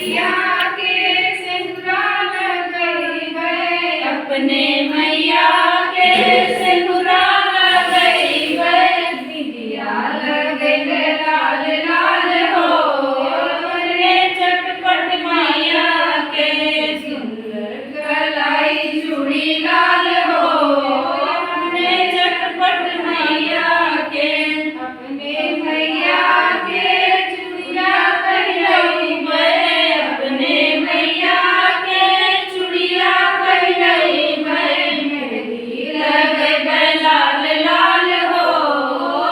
मैया के सिंदूरा लगई गए, अपने मैया के सिंदूरा लगई गए, बिंदिया लगई गए लाल लाल हो, अपने चटपट मैया के सुंदर कलाई चूड़ी लाल हो, अपने चटपट मैया के, अपने मैया के चूड़िया पहिरई गए, अपने मैया के चूड़िया पहिरई गए, मेहंदी लगई गए लाल लाल हो,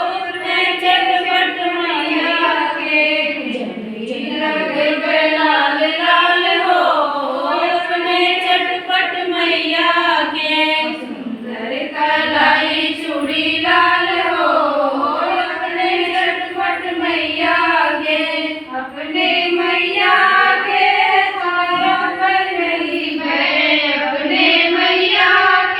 अपने चटपट मैया के जंगली लगई गए लाल लाल हो, अपने चटपट मैया के सुंदर कलाई चूड़ी लाल हो, अपने चटपट मैया के, अपने मैया के साया पहिरई गए, अपने मैया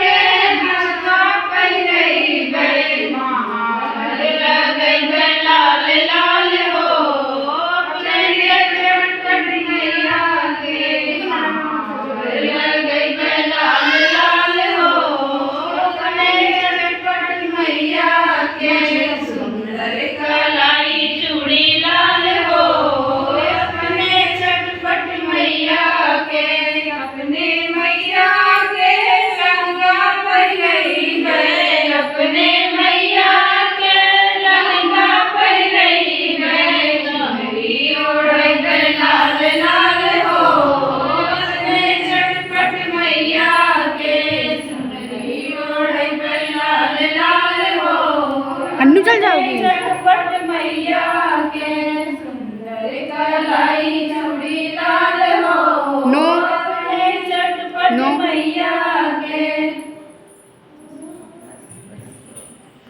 के नाका पहिरई गए, महावर लगई गए लाल लाल हो, अपने चटपट मैया के महावर लगई गए लाल लाल हो, अपने चटपट मैया के सुंदर कलाई चूड़ी लाल हो, अपने चटपट मैया के, अपने मैया के लहंगा पहिरई गए, अपने मैया के लहंगा पहिरई गए, चुनरी ओढ़ई गए लाल लाल हो, अपने चटपट मैया के चुनरी ओढ़ई गए लाल लाल हो, अन्नू चल जाओगी। चटपट मैया के सुंदर कलाई